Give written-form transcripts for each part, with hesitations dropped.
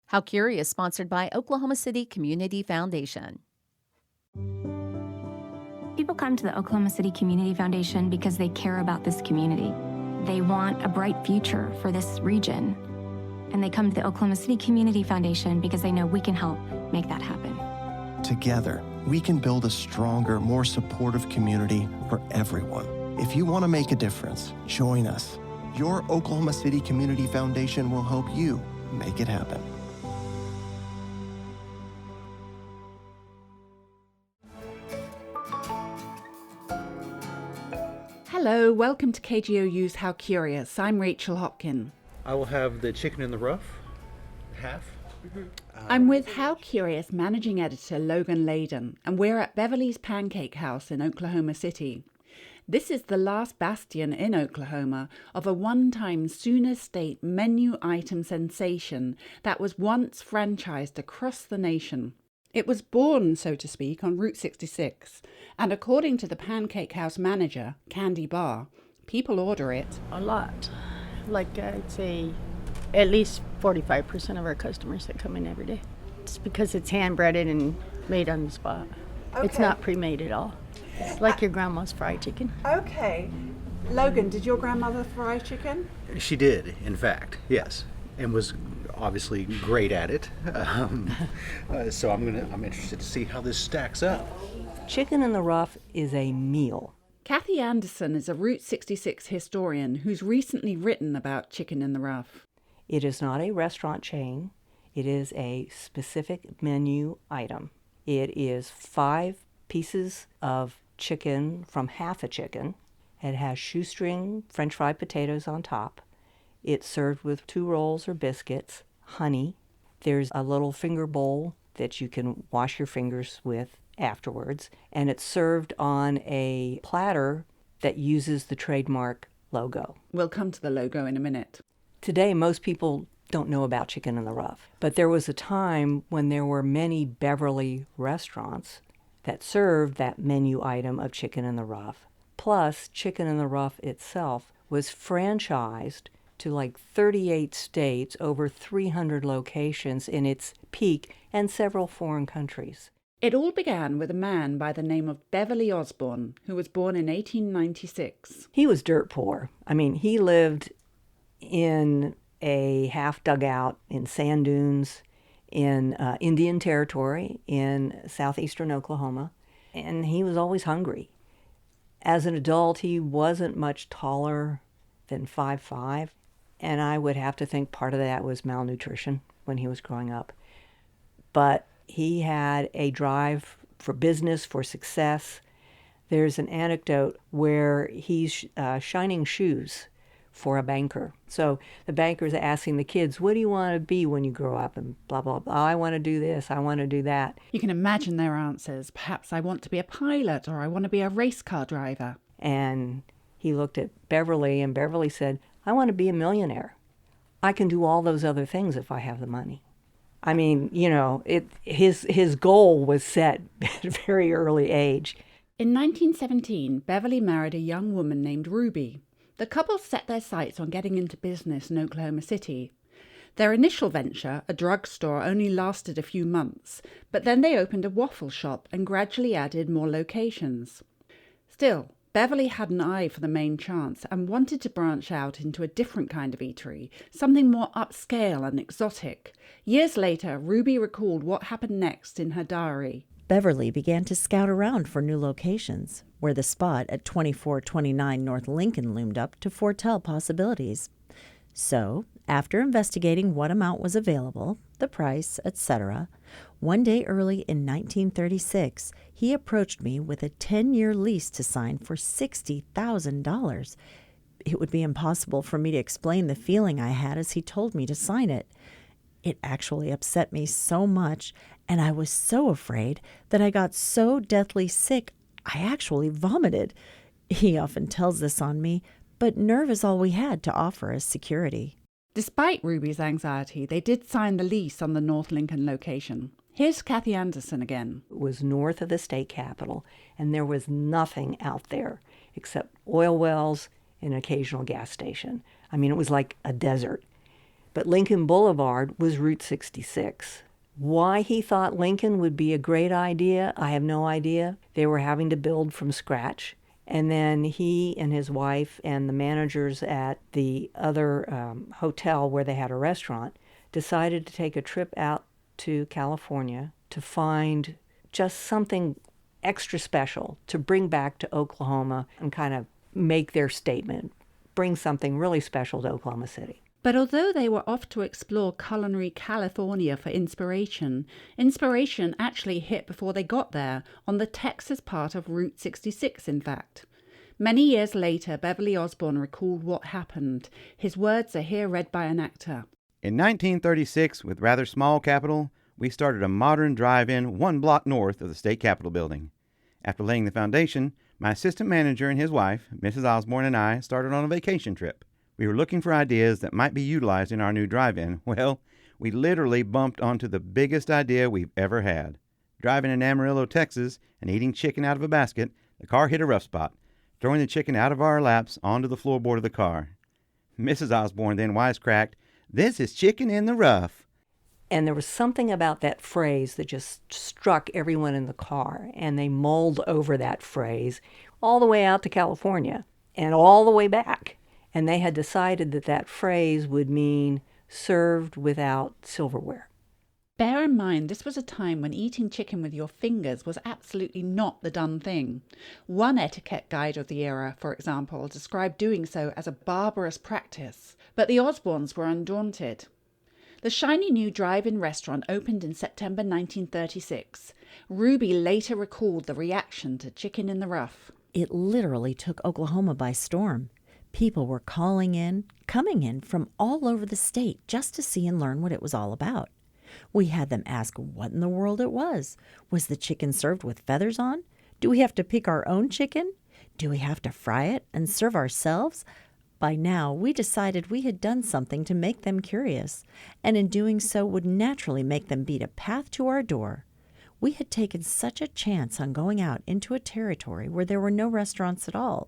How Curious, sponsored by Oklahoma City Community Foundation. People come to the Oklahoma City Community Foundation because they care about this community. They want a bright future for this region. And they come to the Oklahoma City Community Foundation because they know we can help make that happen. Together, we can build a stronger, more supportive community for everyone. If you want to make a difference, join us. Your Oklahoma City Community Foundation will help you make it happen. Hello, welcome to KGOU's How Curious. I'm Rachel Hopkin. I will have the chicken in the rough, half. I'm with How Curious managing editor Logan Layden, and we're at Beverly's Pancake House in Oklahoma City. This is the last bastion in Oklahoma of a one-time Sooner State menu item sensation that was once franchised across the nation. It was born, so to speak, on Route 66, and according to the Pancake House manager, Candy Barr, people order it a lot. Like I'd say at least 45% of our customers that come in every day. It's because it's hand breaded and made on the spot. Okay. It's not pre-made at all. It's like your grandma's fried chicken. Okay. Logan, did your grandmother fry chicken? She did, in fact, yes, and was obviously great at it. So I'm interested to see how this stacks up. Chicken in the rough is a meal. Kathy Anderson is a Route 66 historian who's recently written about chicken in the rough. It is not a restaurant chain. It is a specific menu item. It is 5 pieces of chicken from half a chicken. It has shoestring French fried potatoes on top. It's served with 2 rolls or biscuits, honey. There's a little finger bowl that you can wash your fingers with afterwards, and it's served on a platter that uses the trademark logo. We'll come to the logo in a minute. Today, most people don't know about chicken in the rough, but there was a time when there were many Beverly restaurants that served that menu item of chicken in the rough. Plus, chicken in the rough itself was franchised to like 38 states, over 300 locations in its peak, and several foreign countries. It all began with a man by the name of Beverly Osborne, who was born in 1896. He was dirt poor. I mean, he lived in a half dugout in sand dunes in Indian Territory in southeastern Oklahoma, and he was always hungry. As an adult, he wasn't much taller than 5'5", and I would have to think part of that was malnutrition when he was growing up. But he had a drive for business, for success. There's an anecdote where he's shining shoes for a banker. So the banker's asking the kids, what do you want to be when you grow up? And blah, blah, blah. Oh, I want to do this. I want to do that. You can imagine their answers. Perhaps I want to be a pilot, or I want to be a race car driver. And he looked at Beverly, and Beverly said, I want to be a millionaire. I can do all those other things if I have the money. I mean, you know, his goal was set at a very early age. In 1917, Beverly married a young woman named Ruby. The couple set their sights on getting into business in Oklahoma City. Their initial venture, a drugstore, only lasted a few months, but then they opened a waffle shop and gradually added more locations. Still, Beverly had an eye for the main chance and wanted to branch out into a different kind of eatery, something more upscale and exotic. Years later, Ruby recalled what happened next in her diary. Beverly began to scout around for new locations, where the spot at 2429 North Lincoln loomed up to foretell possibilities. So, after investigating what amount was available, the price, etc., one day early in 1936, he approached me with a 10-year lease to sign for $60,000. It would be impossible for me to explain the feeling I had as he told me to sign it. It actually upset me so much, and I was so afraid that I got so deathly sick I actually vomited. He often tells this on me, but nerve is all we had to offer as security. Despite Ruby's anxiety, they did sign the lease on the North Lincoln location. Here's Kathy Anderson again. It was north of the state capitol, and there was nothing out there except oil wells and an occasional gas station. I mean, it was like a desert. But Lincoln Boulevard was Route 66. Why he thought Lincoln would be a great idea, I have no idea. They were having to build from scratch. And then he and his wife and the managers at the other hotel where they had a restaurant decided to take a trip out to California to find just something extra special to bring back to Oklahoma and kind of make their statement, bring something really special to Oklahoma City. But although they were off to explore culinary California for inspiration, inspiration actually hit before they got there, on the Texas part of Route 66, in fact. Many years later, Beverly Osborne recalled what happened. His words are here read by an actor. In 1936, with rather small capital, we started a modern drive-in 1 block north of the state capitol building. After laying the foundation, my assistant manager and his wife, Mrs. Osborne, and I started on a vacation trip. We were looking for ideas that might be utilized in our new drive-in. Well, we literally bumped onto the biggest idea we've ever had. Driving in Amarillo, Texas, and eating chicken out of a basket, the car hit a rough spot, throwing the chicken out of our laps onto the floorboard of the car. Mrs. Osborne then wisecracked, "This is chicken in the rough." And there was something about that phrase that just struck everyone in the car, and they mulled over that phrase all the way out to California and all the way back. And they had decided that that phrase would mean served without silverware. Bear in mind, this was a time when eating chicken with your fingers was absolutely not the done thing. One etiquette guide of the era, for example, described doing so as a barbarous practice. But the Osbornes were undaunted. The shiny new drive-in restaurant opened in September 1936. Ruby later recalled the reaction to chicken in the rough. It literally took Oklahoma by storm. People were coming in from all over the state just to see and learn what it was all about. We had them ask what in the world it was. Was the chicken served with feathers on? Do we have to pick our own chicken? Do we have to fry it and serve ourselves? By now, we decided we had done something to make them curious, and in doing so would naturally make them beat a path to our door. We had taken such a chance on going out into a territory where there were no restaurants at all,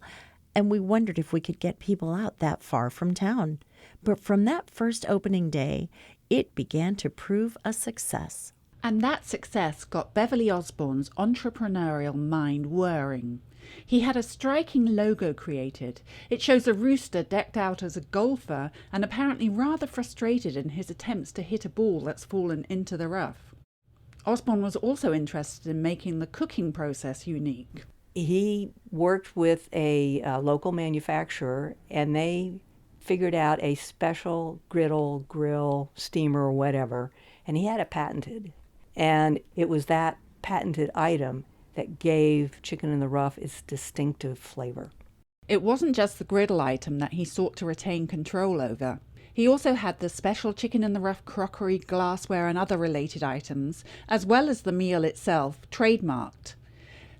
and we wondered if we could get people out that far from town. But from that first opening day, it began to prove a success. And that success got Beverly Osborne's entrepreneurial mind whirring. He had a striking logo created. It shows a rooster decked out as a golfer and apparently rather frustrated in his attempts to hit a ball that's fallen into the rough. Osborne was also interested in making the cooking process unique. He worked with a local manufacturer, and they figured out a special griddle, grill, steamer, or whatever, and he had it patented. And it was that patented item that gave chicken in the rough its distinctive flavor. It wasn't just the griddle item that he sought to retain control over. He also had the special chicken in the rough crockery, glassware, and other related items, as well as the meal itself, trademarked.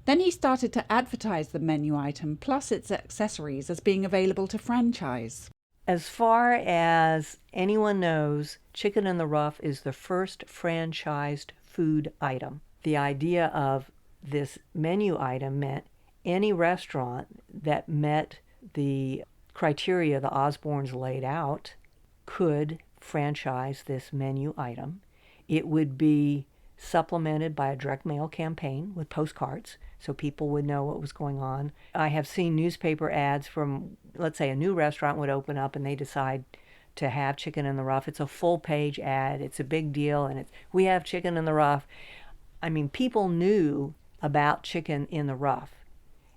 Then he started to advertise the menu item plus its accessories as being available to franchise. As far as anyone knows, chicken in the rough is the first franchised food item. The idea of this menu item meant any restaurant that met the criteria the Osbornes laid out could franchise this menu item. It would be supplemented by a direct mail campaign with postcards so people would know what was going on. I have seen newspaper ads from, let's say, a new restaurant would open up and they decide to have chicken in the rough. It's a full-page ad. It's a big deal, and we have chicken in the rough. I mean, people knew about chicken in the rough,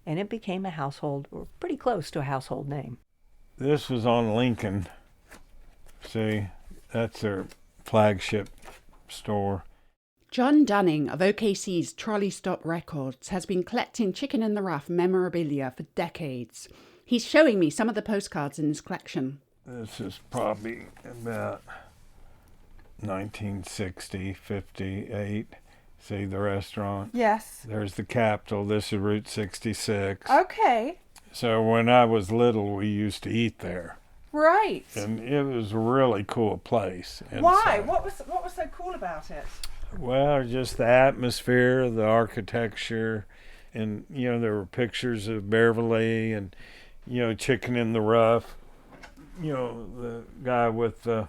and it became a household, or pretty close to a household name. This was on Lincoln. See, that's their flagship store. John Dunning of OKC's Trolley Stop Records has been collecting chicken in the rough memorabilia for decades. He's showing me some of the postcards in his collection. This is probably about 1960, 58. See the restaurant? Yes. There's the Capitol. This is Route 66. Okay. So when I was little, we used to eat there. Right. And it was a really cool place. Why? What was so cool about it? Well, just the atmosphere, the architecture, and, you know, there were pictures of Beverly and, you know, chicken in the rough. You know, the guy with the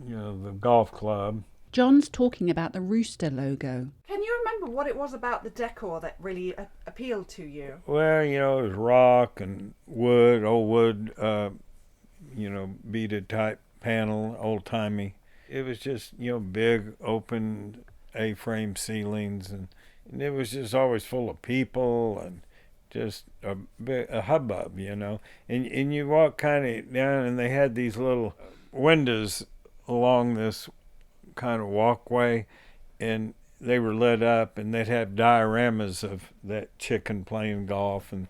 the golf club. John's talking about the rooster logo. Can you remember what it was about the decor that really appealed to you? Well, it was rock and wood, old wood, beaded type panel, old timey. It was just, big, open A-frame ceilings, and it was just always full of people and just a hubbub, And you walk kind of down, and they had these little windows along this kind of walkway, and they were lit up, and they'd have dioramas of that chicken playing golf and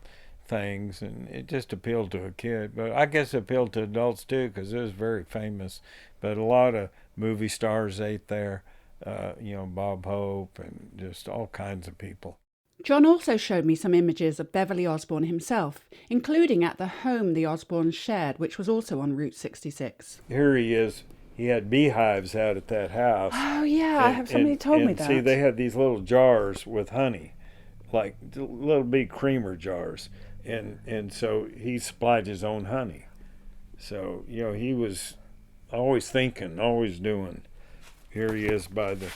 things, and it just appealed to a kid. But I guess it appealed to adults too, because it was very famous. But a lot of movie stars ate there, Bob Hope and just all kinds of people. John also showed me some images of Beverly Osborne himself, including at the home the Osbornes shared, which was also on Route 66. Here he is. He had beehives out at that house. Oh, yeah, somebody told me that. See, they had these little jars with honey, like little big creamer jars. And so he supplied his own honey. So, he was always thinking, always doing. Here he is by the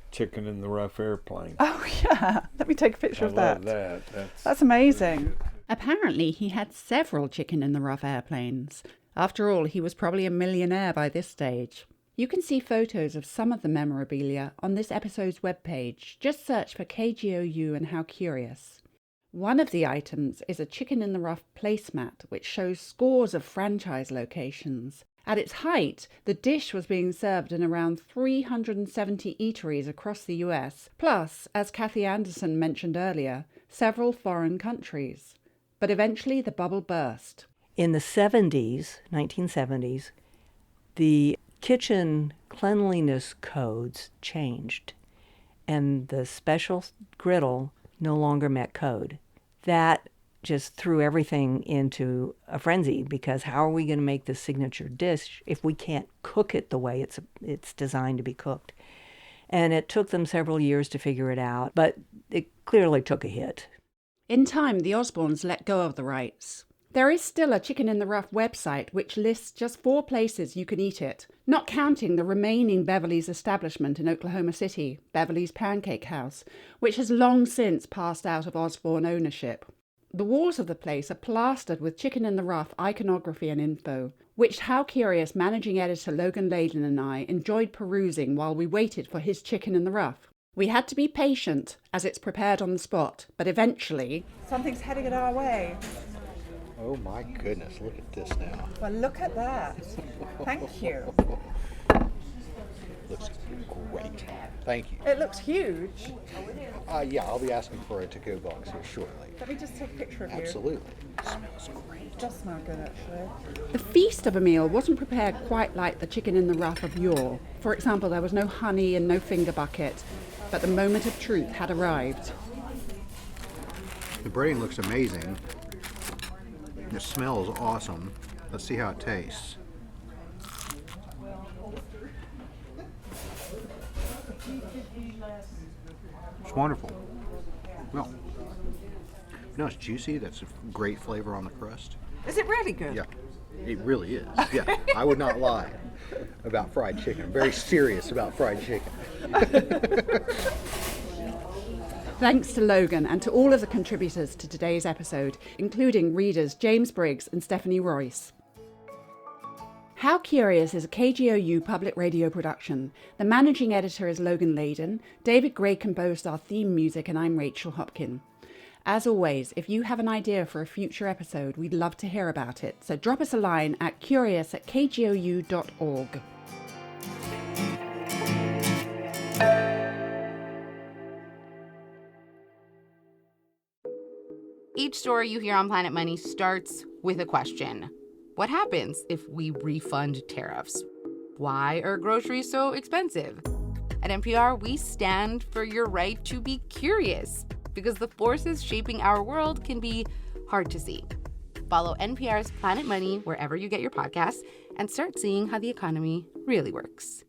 chicken in the rough airplane. Oh, yeah. Let me take a picture of that. I love that. That's amazing. Apparently, he had several chicken in the rough airplanes. After all, he was probably a millionaire by this stage. You can see photos of some of the memorabilia on this episode's webpage. Just search for KGOU and How Curious. One of the items is a chicken in the rough placemat, which shows scores of franchise locations. At its height, the dish was being served in around 370 eateries across the US, plus, as Kathy Anderson mentioned earlier, several foreign countries. But eventually the bubble burst. In the 1970s, the kitchen cleanliness codes changed, and the special griddle no longer met code. That just threw everything into a frenzy, because how are we going to make this signature dish if we can't cook it the way it's designed to be cooked? And it took them several years to figure it out, but it clearly took a hit. In time, the Osbornes let go of the rights. There is still a Chicken in the Rough website which lists just 4 places you can eat it, not counting the remaining Beverly's establishment in Oklahoma City, Beverly's Pancake House, which has long since passed out of Osborne ownership. The walls of the place are plastered with Chicken in the Rough iconography and info, which How Curious managing editor Logan Layden and I enjoyed perusing while we waited for his Chicken in the Rough. We had to be patient as it's prepared on the spot, but eventually... Something's heading it our way. Oh my goodness, look at this now. Well, look at that. Thank you. Looks great. Thank you. It looks huge. Yeah, I'll be asking for a to-go box here shortly. Let me just take a picture of you. Absolutely. It smells great. It does smell good, actually. The feast of a meal wasn't prepared quite like the Chicken in the Rough of yore. For example, there was no honey and no finger bucket, but the moment of truth had arrived. The breading looks amazing. The smell is awesome. Let's see how it tastes. It's wonderful. Well, it's juicy. That's a great flavor on the crust. Is it really good? Yeah, it really is. Yeah, I would not lie about fried chicken. I'm very serious about fried chicken. Thanks to Logan and to all of the contributors to today's episode, including readers James Briggs and Stephanie Royce. How Curious is a KGOU public radio production. The managing editor is Logan Layden. David Gray composed our theme music, and I'm Rachel Hopkin. As always, if you have an idea for a future episode, we'd love to hear about it. So drop us a line at curious@kgou.org. Each story you hear on Planet Money starts with a question. What happens if we refund tariffs? Why are groceries so expensive? At NPR, we stand for your right to be curious, because the forces shaping our world can be hard to see. Follow NPR's Planet Money wherever you get your podcasts and start seeing how the economy really works.